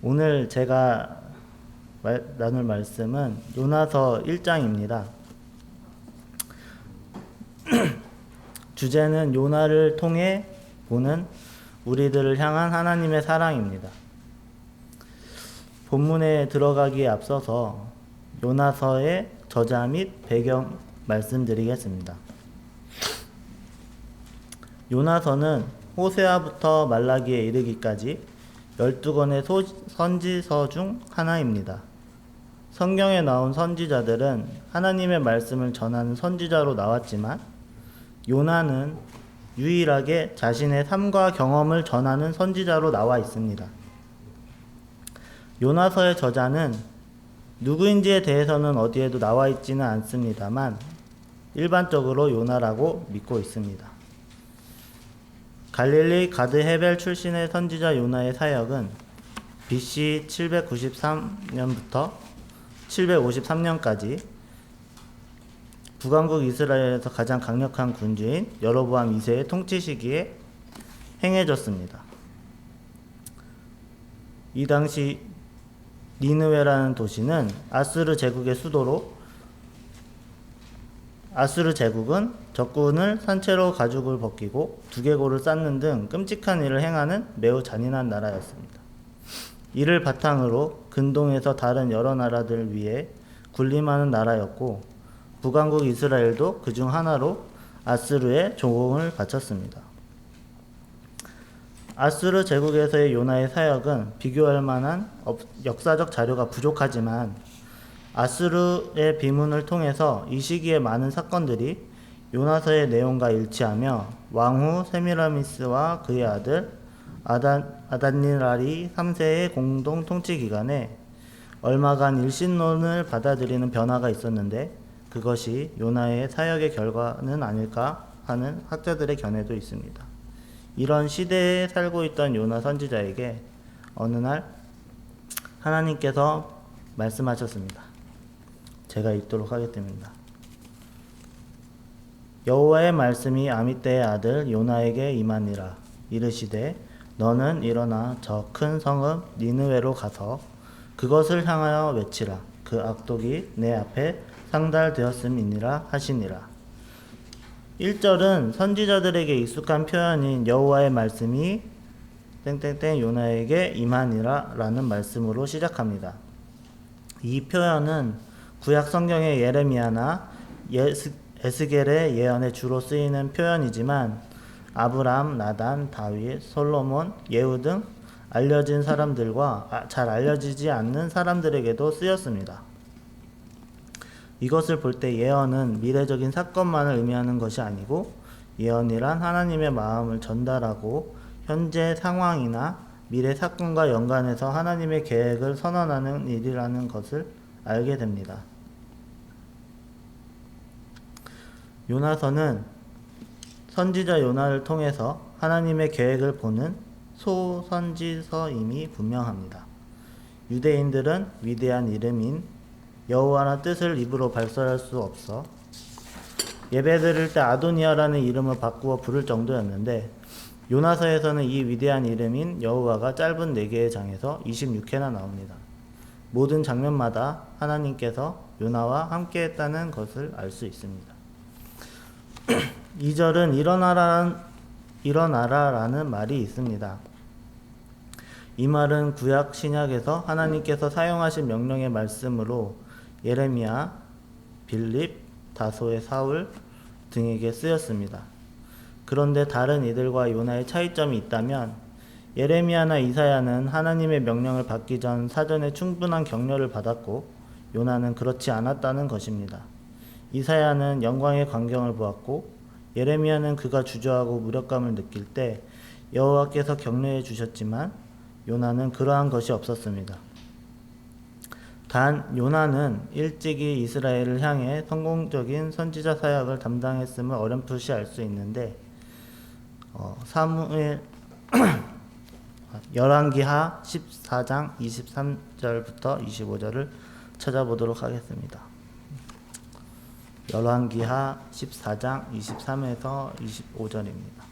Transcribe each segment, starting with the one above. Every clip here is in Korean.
오늘 제가 나눌 말씀은 요나서 1장입니다. 주제는 요나를 통해 보는 우리들을 향한 하나님의 사랑입니다. 본문에 들어가기에 앞서서 요나서의 저자 및 배경 말씀드리겠습니다. 요나서는 호세아부터 말라기에 이르기까지 12권의 선지서 중 하나입니다. 성경에 나온 선지자들은 하나님의 말씀을 전하는 선지자로 나왔지만 요나는 유일하게 자신의 삶과 경험을 전하는 선지자로 나와 있습니다. 요나서의 저자는 누구인지에 대해서는 어디에도 나와 있지는 않습니다만 일반적으로 요나라고 믿고 있습니다. 갈릴리 가드 헤벨 출신의 선지자 요나의 사역은 BC 793년부터 753년까지 북왕국 이스라엘에서 가장 강력한 군주인 여로보암 2세의 통치 시기에 행해졌습니다. 이 당시 니느웨라는 도시는 아수르 제국의 수도로 아수르 제국은 적군을 산채로 가죽을 벗기고 두개골을 쌓는 등 끔찍한 일을 행하는 매우 잔인한 나라였습니다. 이를 바탕으로 근동에서 다른 여러 나라들 위에 군림하는 나라였고 북왕국 이스라엘도 그중 하나로 아수르에 조공을 바쳤습니다. 아수르 제국에서의 요나의 사역은 비교할 만한 역사적 자료가 부족하지만 아수르의 비문을 통해서 이 시기의 많은 사건들이 요나서의 내용과 일치하며 왕후 세미라미스와 그의 아들 아닷니랄이 3세의 공동 통치 기간에 얼마간 일신론을 받아들이는 변화가 있었는데 그것이 요나의 사역의 결과는 아닐까 하는 학자들의 견해도 있습니다. 이런 시대에 살고 있던 요나 선지자에게 어느 날 하나님께서 말씀하셨습니다. 제가 읽도록 하겠습니다. 여호와의 말씀이 아미떼의 아들 요나에게 임하니라. 이르시되 너는 일어나 저 큰 성읍 니느웨로 가서 그것을 향하여 외치라. 그 악독이 내 앞에 상달되었음이니라 하시니라. 1절은 선지자들에게 익숙한 표현인 여호와의 말씀이 땡땡땡 요나에게 임하니라 라는 말씀으로 시작합니다. 이 표현은 구약 성경의 예레미야나 에스겔의 예언에 주로 쓰이는 표현이지만 아브람, 나단, 다윗, 솔로몬, 예후 등 알려진 사람들과 잘 알려지지 않는 사람들에게도 쓰였습니다. 이것을 볼 때 예언은 미래적인 사건만을 의미하는 것이 아니고 예언이란 하나님의 마음을 전달하고 현재 상황이나 미래 사건과 연관해서 하나님의 계획을 선언하는 일이라는 것을 알게 됩니다. 요나서는 선지자 요나를 통해서 하나님의 계획을 보는 소선지서임이 분명합니다. 유대인들은 위대한 이름인 여호와의 뜻을 입으로 발설할 수 없어 예배드릴 때 아도니아라는 이름을 바꾸어 부를 정도였는데 요나서에서는 이 위대한 이름인 여호와가 짧은 4개의 장에서 26회나 나옵니다. 모든 장면마다 하나님께서 요나와 함께했다는 것을 알 수 있습니다. 2절은 일어나라라는 말이 있습니다. 이 말은 구약 신약에서 하나님께서 사용하신 명령의 말씀으로 예레미야, 빌립, 다소의 사울 등에게 쓰였습니다. 그런데 다른 이들과 요나의 차이점이 있다면 예레미야나 이사야는 하나님의 명령을 받기 전 사전에 충분한 격려를 받았고 요나는 그렇지 않았다는 것입니다. 이사야는 영광의 광경을 보았고 예레미야는 그가 주저하고 무력감을 느낄 때 여호와께서 격려해 주셨지만 요나는 그러한 것이 없었습니다. 단 요나는 일찍이 이스라엘을 향해 성공적인 선지자 사역을 담당했음을 어렴풋이 알 수 있는데 사무엘 열왕기하 14장 23절부터 25절을 찾아보도록 하겠습니다. 열왕기하 14장 23에서 25절입니다.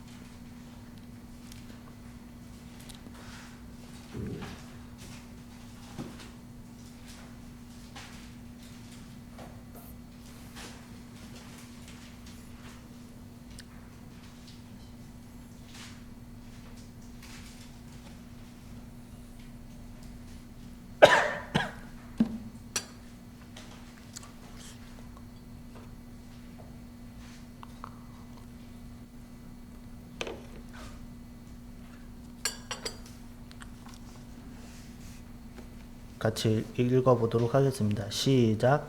같이 읽어보도록 하겠습니다. 시작.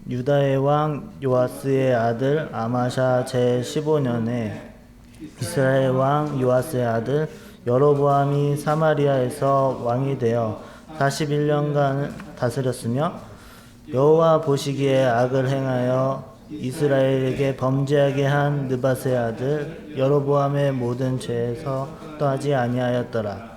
유다의 왕 요아스의 아들 아마샤 제15년에 이스라엘 왕 요아스의 아들 여로보암이 사마리아에서 왕이 되어 41년간 다스렸으며 여호와 보시기에 악을 행하여 이스라엘에게 범죄하게 한 느밧의 아들 여로보암의 모든 죄에서 떠나지 아니하였더라.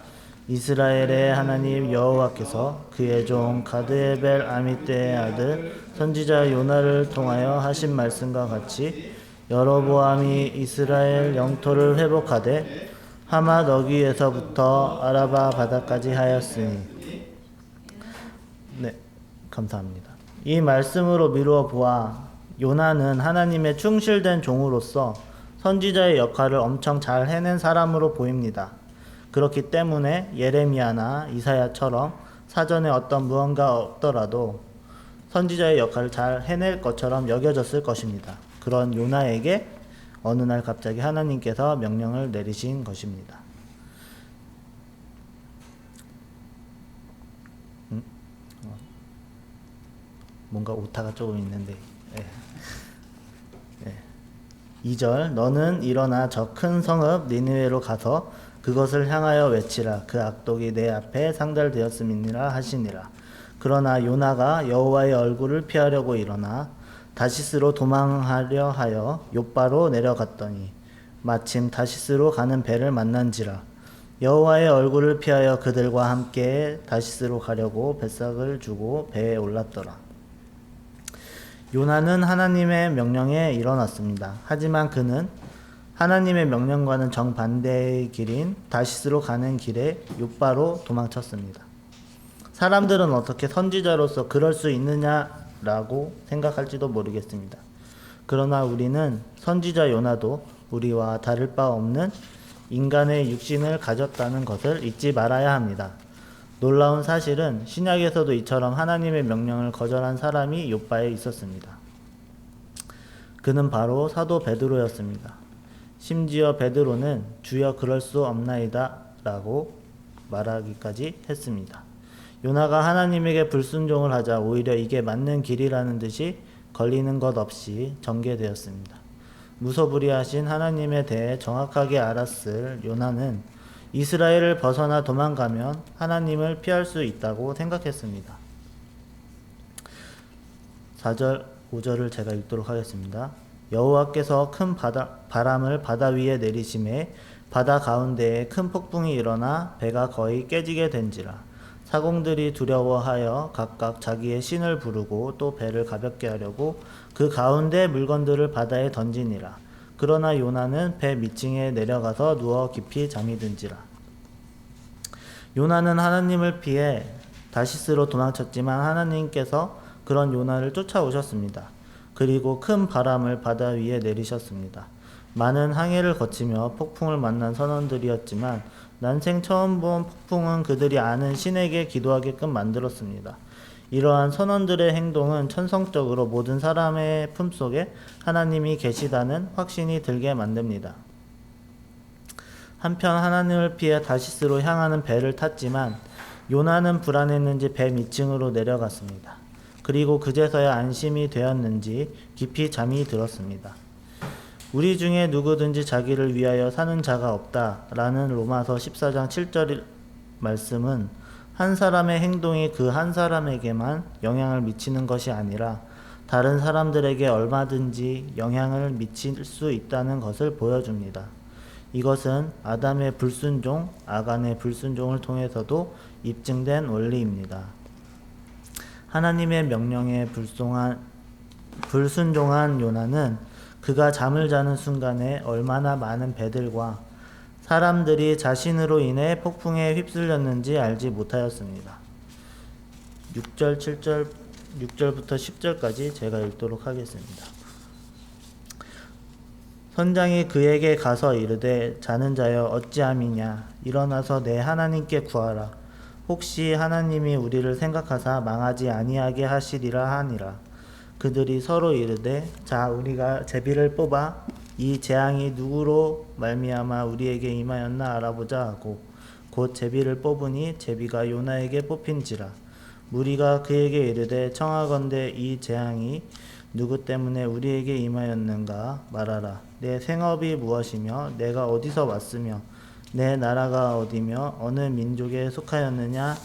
이스라엘의 하나님 여호와께서 그의 종 가드에벨 아미떼의 아들 선지자 요나를 통하여 하신 말씀과 같이 여로보암이 이스라엘 영토를 회복하되 하맛 어귀에서부터 아라바 바다까지 하였으니. 네, 감사합니다. 이 말씀으로 미루어 보아 요나는 하나님의 충실된 종으로서 선지자의 역할을 엄청 잘 해낸 사람으로 보입니다. 그렇기 때문에 예레미야나 이사야처럼 사전에 어떤 무언가 없더라도 선지자의 역할을 잘 해낼 것처럼 여겨졌을 것입니다. 그런 요나에게 어느 날 갑자기 하나님께서 명령을 내리신 것입니다. 뭔가 오타가 조금 있는데. 네. 네. 2절 너는 일어나 저 큰 성읍 니느웨로 가서 그것을 향하여 외치라. 그 악독이 내 앞에 상달되었음이니라 하시니라. 그러나 요나가 여호와의 얼굴을 피하려고 일어나 다시스로 도망하려 하여 욥바로 내려갔더니 마침 다시스로 가는 배를 만난지라. 여호와의 얼굴을 피하여 그들과 함께 다시스로 가려고 뱃삭을 주고 배에 올랐더라. 요나는 하나님의 명령에 일어났습니다. 하지만 그는 하나님의 명령과는 정반대의 길인 다시스로 가는 길에 욥바로 도망쳤습니다. 사람들은 어떻게 선지자로서 그럴 수 있느냐라고 생각할지도 모르겠습니다. 그러나 우리는 선지자 요나도 우리와 다를 바 없는 인간의 육신을 가졌다는 것을 잊지 말아야 합니다. 놀라운 사실은 신약에서도 이처럼 하나님의 명령을 거절한 사람이 욥바에 있었습니다. 그는 바로 사도 베드로였습니다. 심지어 베드로는 주여 그럴 수 없나이다 라고 말하기까지 했습니다. 요나가 하나님에게 불순종을 하자 오히려 이게 맞는 길이라는 듯이 걸리는 것 없이 전개되었습니다. 무소불위하신 하나님에 대해 정확하게 알았을 요나는 이스라엘을 벗어나 도망가면 하나님을 피할 수 있다고 생각했습니다. 4절, 5절을 제가 읽도록 하겠습니다. 여호와께서 큰 바람을 바다 위에 내리심에 바다 가운데에 큰 폭풍이 일어나 배가 거의 깨지게 된지라. 사공들이 두려워하여 각각 자기의 신을 부르고 또 배를 가볍게 하려고 그 가운데 물건들을 바다에 던지니라. 그러나 요나는 배 밑층에 내려가서 누워 깊이 잠이 든지라. 요나는 하나님을 피해 다시스로 도망쳤지만 하나님께서 그런 요나를 쫓아오셨습니다. 그리고 큰 바람을 바다 위에 내리셨습니다. 많은 항해를 거치며 폭풍을 만난 선원들이었지만 난생 처음 본 폭풍은 그들이 아는 신에게 기도하게끔 만들었습니다. 이러한 선원들의 행동은 천성적으로 모든 사람의 품속에 하나님이 계시다는 확신이 들게 만듭니다. 한편 하나님을 피해 다시스로 향하는 배를 탔지만 요나는 불안했는지 배 밑층으로 내려갔습니다. 그리고 그제서야 안심이 되었는지 깊이 잠이 들었습니다. 우리 중에 누구든지 자기를 위하여 사는 자가 없다라는 로마서 14장 7절 말씀은 한 사람의 행동이 그 한 사람에게만 영향을 미치는 것이 아니라 다른 사람들에게 얼마든지 영향을 미칠 수 있다는 것을 보여줍니다. 이것은 아담의 불순종, 아간의 불순종을 통해서도 입증된 원리입니다. 하나님의 명령에 불순종한 요나는 그가 잠을 자는 순간에 얼마나 많은 배들과 사람들이 자신으로 인해 폭풍에 휩쓸렸는지 알지 못하였습니다. 6절, 7절, 6절부터 10절까지 제가 읽도록 하겠습니다. 선장이 그에게 가서 이르되 자는 자여 어찌함이냐 일어나서 내 하나님께 구하라. 혹시 하나님이 우리를 생각하사 망하지 아니하게 하시리라 하니라. 그들이 서로 이르되 자 우리가 제비를 뽑아 이 재앙이 누구로 말미암아 우리에게 임하였나 알아보자 하고 곧 제비를 뽑으니 제비가 요나에게 뽑힌지라. 무리가 그에게 이르되 청하건대 이 재앙이 누구 때문에 우리에게 임하였는가 말하라. 내 생업이 무엇이며 내가 어디서 왔으며 내 나라가 어디며 어느 민족에 속하였느냐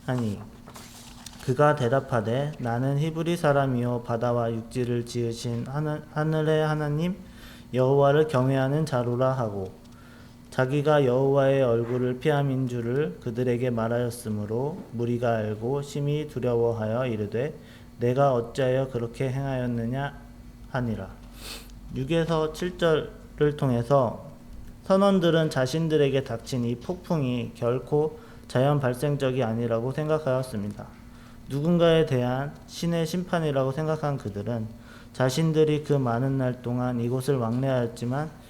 하니 그가 대답하되 나는 히브리 사람이요 바다와 육지를 지으신 하늘의 하나님 여호와를 경외하는 자로라 하고 자기가 여호와의 얼굴을 피함인 줄을 그들에게 말하였으므로 무리가 알고 심히 두려워하여 이르되 내가 어찌하여 그렇게 행하였느냐 하니라. 6에서 7절을 통해서 선원들은 자신들에게 닥친 이 폭풍이 결코 자연 발생적이 아니라고 생각하였습니다. 누군가에 대한 신의 심판이라고 생각한 그들은 자신들이 그 많은 날 동안 이곳을 왕래하였지만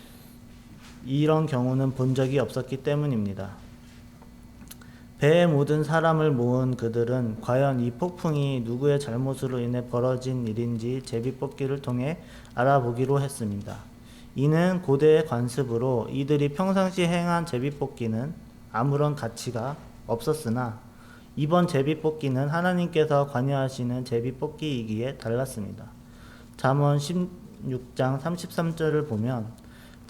이런 경우는 본 적이 없었기 때문입니다. 배에 모든 사람을 모은 그들은 과연 이 폭풍이 누구의 잘못으로 인해 벌어진 일인지 제비뽑기를 통해 알아보기로 했습니다. 이는 고대의 관습으로 이들이 평상시 행한 제비뽑기는 아무런 가치가 없었으나 이번 제비뽑기는 하나님께서 관여하시는 제비뽑기이기에 달랐습니다. 잠언 16장 33절을 보면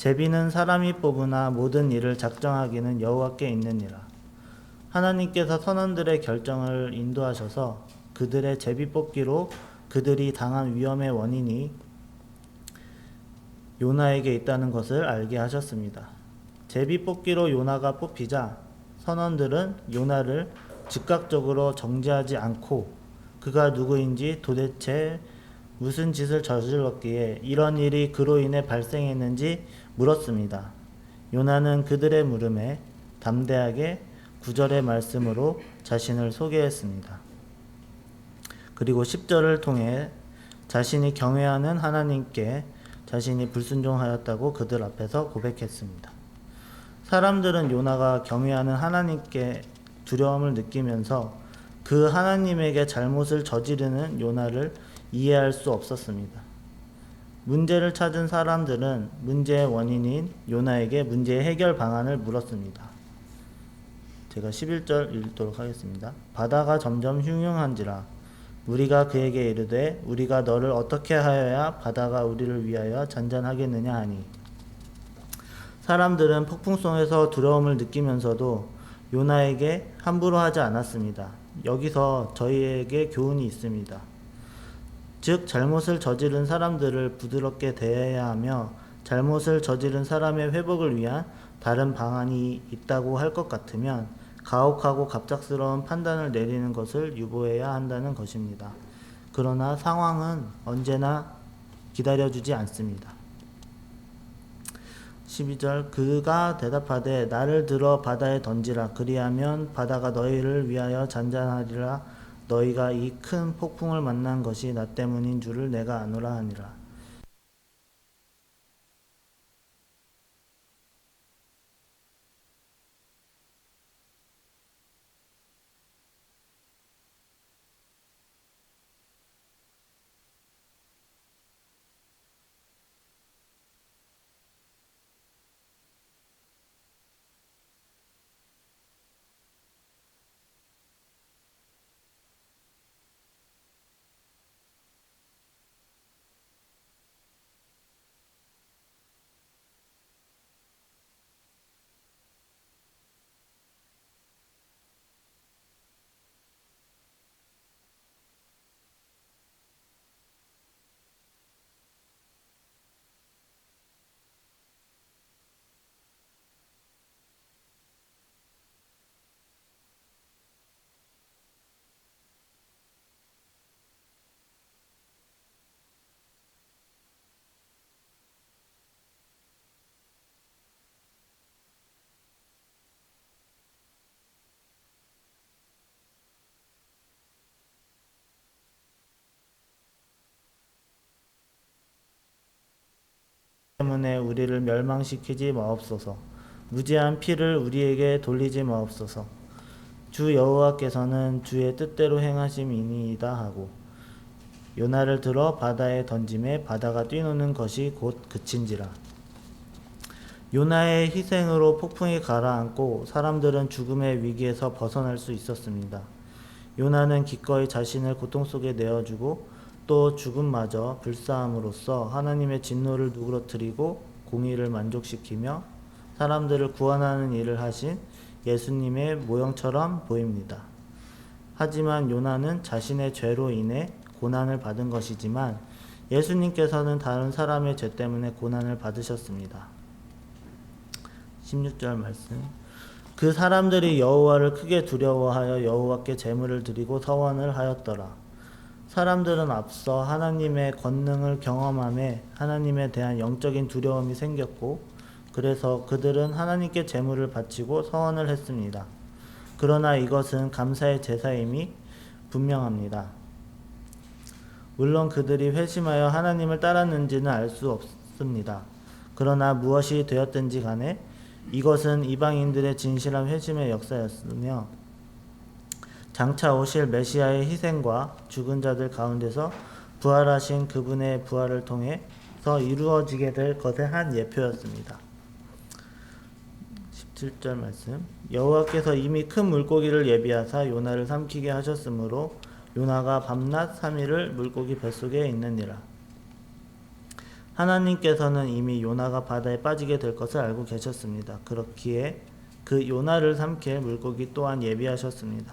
제비는 사람이 뽑으나 모든 일을 작정하기는 여호와께 있느니라. 하나님께서 선원들의 결정을 인도하셔서 그들의 제비뽑기로 그들이 당한 위험의 원인이 요나에게 있다는 것을 알게 하셨습니다. 제비뽑기로 요나가 뽑히자 선원들은 요나를 즉각적으로 정죄하지 않고 그가 누구인지 도대체 무슨 짓을 저질렀기에 이런 일이 그로 인해 발생했는지 물었습니다. 요나는 그들의 물음에 담대하게 9절의 말씀으로 자신을 소개했습니다. 그리고 10절을 통해 자신이 경외하는 하나님께 자신이 불순종하였다고 그들 앞에서 고백했습니다. 사람들은 요나가 경외하는 하나님께 두려움을 느끼면서 그 하나님에게 잘못을 저지르는 요나를 이해할 수 없었습니다. 문제를 찾은 사람들은 문제의 원인인 요나에게 문제의 해결 방안을 물었습니다. 제가 11절 읽도록 하겠습니다. 바다가 점점 흉흉한지라 우리가 그에게 이르되 우리가 너를 어떻게 하여야 바다가 우리를 위하여 잔잔하겠느냐 하니 사람들은 폭풍성에서 두려움을 느끼면서도 요나에게 함부로 하지 않았습니다. 여기서 저희에게 교훈이 있습니다. 즉 잘못을 저지른 사람들을 부드럽게 대해야 하며 잘못을 저지른 사람의 회복을 위한 다른 방안이 있다고 할 것 같으면 가혹하고 갑작스러운 판단을 내리는 것을 유보해야 한다는 것입니다. 그러나 상황은 언제나 기다려주지 않습니다. 12절 그가 대답하되 나를 들어 바다에 던지라 그리하면 바다가 너희를 위하여 잔잔하리라 너희가 이 큰 폭풍을 만난 것이 나 때문인 줄을 내가 아노라 하니라. 때문에 우리를 멸망시키지 마옵소서. 무지한 피를 우리에게 돌리지 마옵소서. 주 여호와께서는 주의 뜻대로 행하심이니이다 하고 요나를 들어 바다에 던짐에 바다가 뛰노는 것이 곧 그친지라. 요나의 희생으로 폭풍이 가라앉고 사람들은 죽음의 위기에서 벗어날 수 있었습니다. 요나는 기꺼이 자신을 고통 속에 내어주고 또 죽음마저 불사함으로써 하나님의 진노를 누그러뜨리고 공의를 만족시키며 사람들을 구원하는 일을 하신 예수님의 모형처럼 보입니다. 하지만 요나는 자신의 죄로 인해 고난을 받은 것이지만 예수님께서는 다른 사람의 죄 때문에 고난을 받으셨습니다. 16절 말씀. 그 사람들이 여호와를 크게 두려워하여 여호와께 제물을 드리고 서원을 하였더라. 사람들은 앞서 하나님의 권능을 경험함에 하나님에 대한 영적인 두려움이 생겼고 그래서 그들은 하나님께 제물을 바치고 서원을 했습니다. 그러나 이것은 감사의 제사임이 분명합니다. 물론 그들이 회심하여 하나님을 따랐는지는 알 수 없습니다. 그러나 무엇이 되었든지 간에 이것은 이방인들의 진실한 회심의 역사였으며 장차 오실 메시아의 희생과 죽은 자들 가운데서 부활하신 그분의 부활을 통해서 이루어지게 될 것의 한 예표였습니다. 17절 말씀. 여호와께서 이미 큰 물고기를 예비하사 요나를 삼키게 하셨으므로 요나가 밤낮 3일을 물고기 뱃속에 있느니라. 하나님께서는 이미 요나가 바다에 빠지게 될 것을 알고 계셨습니다. 그렇기에 그 요나를 삼킬 물고기 또한 예비하셨습니다.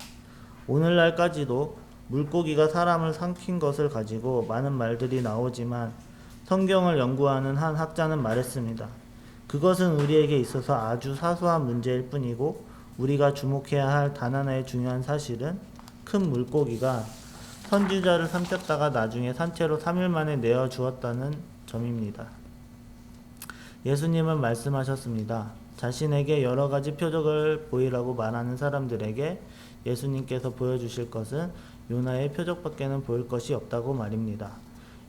오늘날까지도 물고기가 사람을 삼킨 것을 가지고 많은 말들이 나오지만 성경을 연구하는 한 학자는 말했습니다. 그것은 우리에게 있어서 아주 사소한 문제일 뿐이고 우리가 주목해야 할 단 하나의 중요한 사실은 큰 물고기가 선지자를 삼켰다가 나중에 산채로 3일 만에 내어 주었다는 점입니다. 예수님은 말씀하셨습니다. 자신에게 여러 가지 표적을 보이라고 말하는 사람들에게 예수님께서 보여주실 것은 요나의 표적밖에는 보일 것이 없다고 말입니다.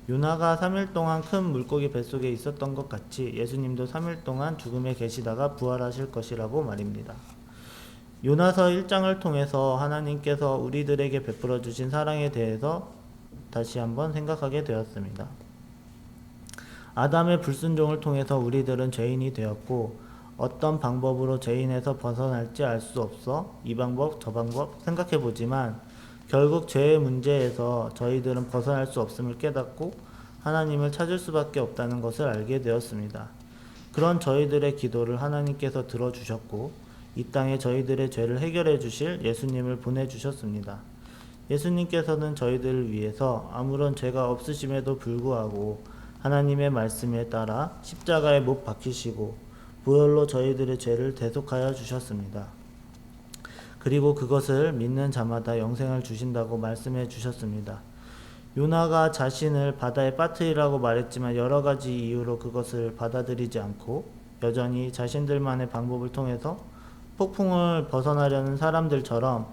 요나가 3일 동안 큰 물고기 뱃속에 있었던 것 같이 예수님도 3일 동안 죽음에 계시다가 부활하실 것이라고 말입니다. 요나서 1장을 통해서 하나님께서 우리들에게 베풀어 주신 사랑에 대해서 다시 한번 생각하게 되었습니다. 아담의 불순종을 통해서 우리들은 죄인이 되었고 어떤 방법으로 죄인에서 벗어날지 알 수 없어 이 방법 저 방법 생각해 보지만 결국 죄의 문제에서 저희들은 벗어날 수 없음을 깨닫고 하나님을 찾을 수밖에 없다는 것을 알게 되었습니다. 그런 저희들의 기도를 하나님께서 들어주셨고 이 땅에 저희들의 죄를 해결해 주실 예수님을 보내주셨습니다. 예수님께서는 저희들을 위해서 아무런 죄가 없으심에도 불구하고 하나님의 말씀에 따라 십자가에 못 박히시고 보혈로 저희들의 죄를 대속하여 주셨습니다. 그리고 그것을 믿는 자마다 영생을 주신다고 말씀해 주셨습니다. 요나가 자신을 바다에 빠뜨리라고 말했지만 여러 가지 이유로 그것을 받아들이지 않고 여전히 자신들만의 방법을 통해서 폭풍을 벗어나려는 사람들처럼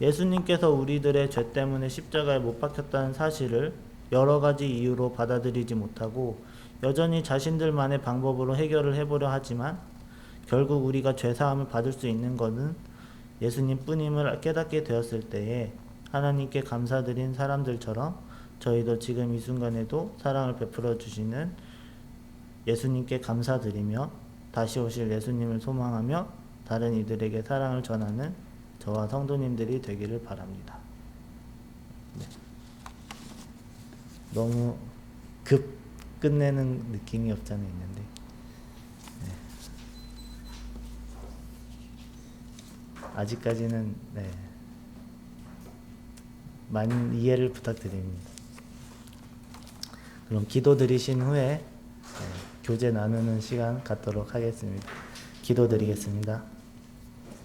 예수님께서 우리들의 죄 때문에 십자가에 못 박혔다는 사실을 여러 가지 이유로 받아들이지 못하고 여전히 자신들만의 방법으로 해결을 해보려 하지만 결국 우리가 죄사함을 받을 수 있는 것은 예수님 뿐임을 깨닫게 되었을 때에 하나님께 감사드린 사람들처럼 저희도 지금 이 순간에도 사랑을 베풀어 주시는 예수님께 감사드리며 다시 오실 예수님을 소망하며 다른 이들에게 사랑을 전하는 저와 성도님들이 되기를 바랍니다. 네. 너무 급 끝내는 느낌이 없잖아 있는데 네. 아직까지는 네. 많은 이해를 부탁드립니다. 그럼 기도 드리신 후에 교제 나누는 시간 갖도록 하겠습니다. 기도 드리겠습니다.